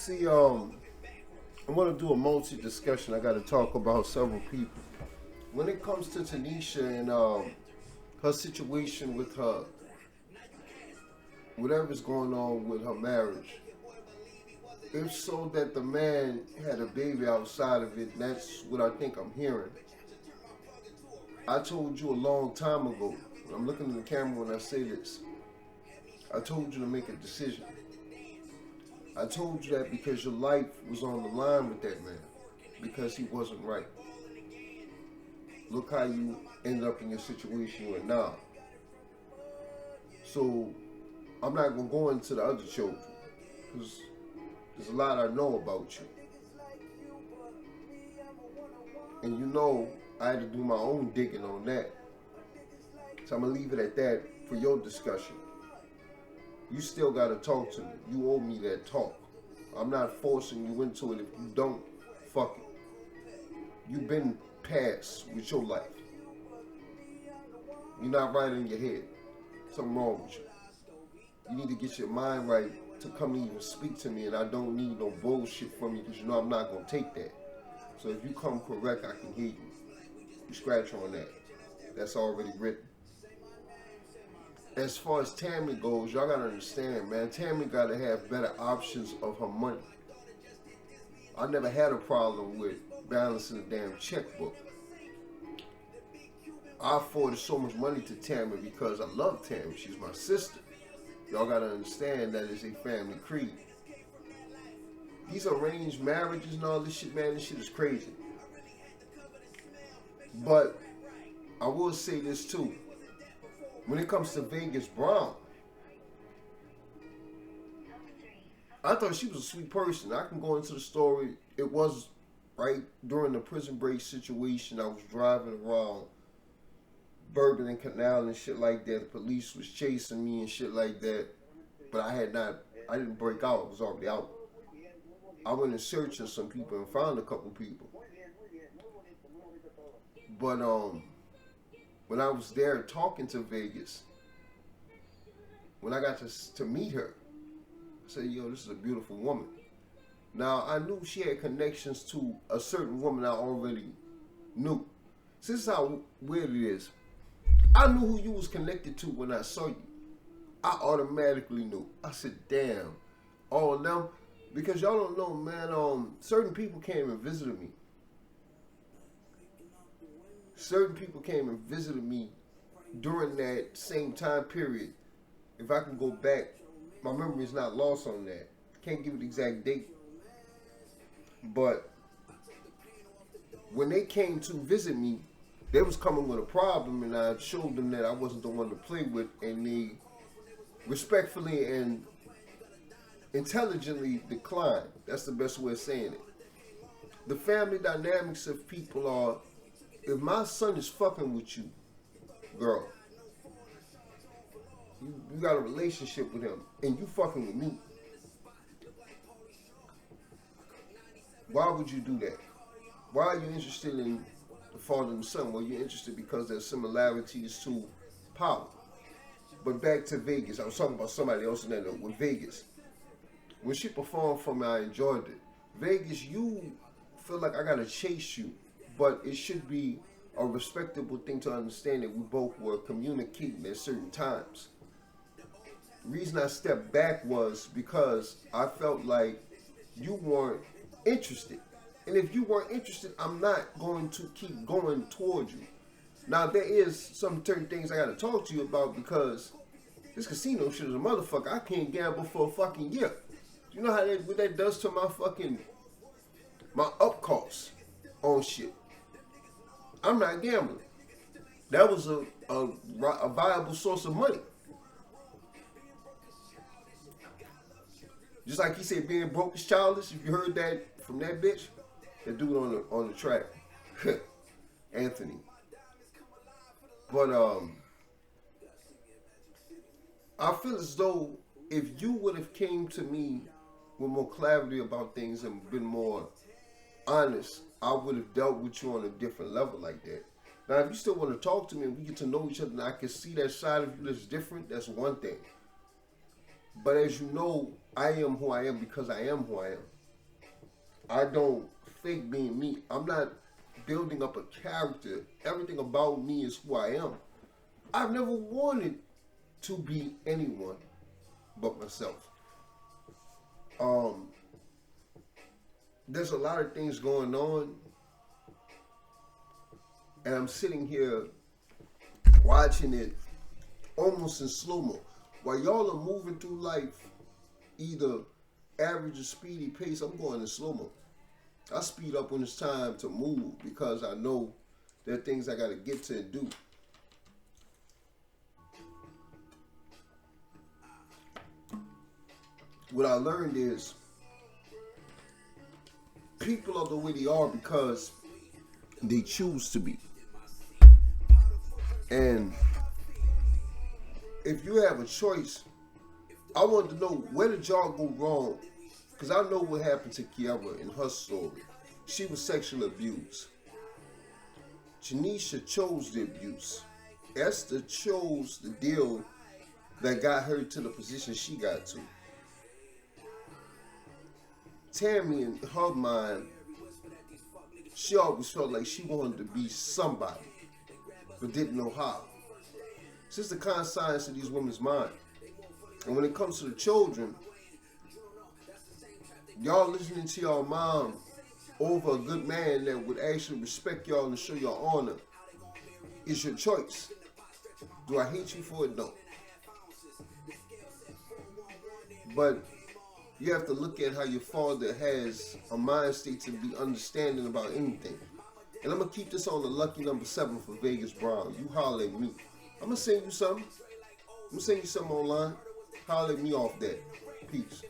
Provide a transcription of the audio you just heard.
See, I want to do a multi-discussion. I got to talk about several people. When it comes to Tanisha and her situation with her, whatever's going on with her marriage, if so that the man had a baby outside of it, and that's what I think I'm hearing. I told you a long time ago, I'm looking in the camera when I say this, I told you to make a decision. I told you that because your life was on the line with that man, because he wasn't right. Look how you ended up in your situation you're in now. So, I'm not going to go into the other children, because there's a lot I know about you. And you know, I had to do my own digging on that. So I'm going to leave it at that for your discussion. You still got to talk to me. You owe me that talk. I'm not forcing you into it. If you don't, fuck it. You've been past with your life. You're not right in your head. Something wrong with you. You need to get your mind right to come and even speak to me, and I don't need no bullshit from you because you know I'm not going to take that. So if you come correct, I can hear you. You scratch on that. That's already written. As far as Tammy goes, y'all got to understand, man, Tammy got to have better options of her money. I never had a problem with balancing the damn checkbook. I afforded so much money to Tammy because I love Tammy. She's my sister. Y'all got to understand that it's a family creed. These arranged marriages and all this shit, man, this shit is crazy. But I will say this too. When it comes to Vegas Brown, I thought she was a sweet person. I can go into the story. It was right during the prison break situation. I was driving around Bourbon and Canal and shit like that. The police was chasing me and shit like that. But I didn't break out. I was already out. I went in search of some people and found a couple people. But when I was there talking to Vegas, when I got to meet her, I said, yo, this is a beautiful woman. Now, I knew she had connections to a certain woman I already knew. This is how weird it is. I knew who you was connected to when I saw you. I automatically knew. I said, damn, all of them. Because y'all don't know, man, certain people came and visited me. Certain people came and visited me during that same time period. If I can go back, my memory is not lost on that. Can't give it the exact date. But when they came to visit me, they was coming with a problem, and I showed them that I wasn't the one to play with, and they respectfully and intelligently declined. That's the best way of saying it. The family dynamics of people are, if my son is fucking with you, girl, you got a relationship with him, and you fucking with me, why would you do that? Why are you interested in the father and the son? Well, you're interested because there's similarities to power. But back to Vegas. I was talking about somebody else in that with Vegas. When she performed for me, I enjoyed it. Vegas, you feel like I gotta chase you, but it should be a respectable thing to understand that we both were communicating at certain times. The reason I stepped back was because I felt like you weren't interested. And if you weren't interested, I'm not going to keep going towards you. Now, there is some certain things I got to talk to you about because this casino shit is a motherfucker. I can't gamble for a fucking year. You know how what that does to my up costs on shit. I'm not gambling. That was a viable source of money. Just like he said, being broke is childish. If you heard that from that bitch, that dude on the track, Anthony. But I feel as though if you would have came to me with more clarity about things and been more honest, I would have dealt with you on a different level like that. Now, if you still want to talk to me and we get to know each other and I can see that side of you that's different, that's one thing. But as you know, I am who I am because I am who I am. I don't fake being me. I'm not building up a character. Everything about me is who I am. I've never wanted to be anyone but myself. Um, there's a lot of things going on, and I'm sitting here watching it almost in slow mo. While y'all are moving through life, either average or speedy pace, I'm going in slow mo. I speed up when it's time to move because I know there are things I got to get to and do. What I learned is people are the way they are because they choose to be. And if you have a choice, I want to know, where did y'all go wrong? Because I know what happened to Kiara in her story. She was sexually abused. Janisha chose the abuse. Esther chose the deal that got her to the position she got to. Tammy, in her mind, she always felt like she wanted to be somebody, but didn't know how. It's just the kind of science of these women's mind. And when it comes to the children, y'all listening to y'all mom over a good man that would actually respect y'all and show y'all honor is your choice. Do I hate you for it? No. But you have to look at how your father has a mind state to be understanding about anything. And I'm going to keep this on the lucky number 7 for Vegas Brown. You holler at me. I'm going to send you something. I'm going to send you something online. Holler at me off that. Peace.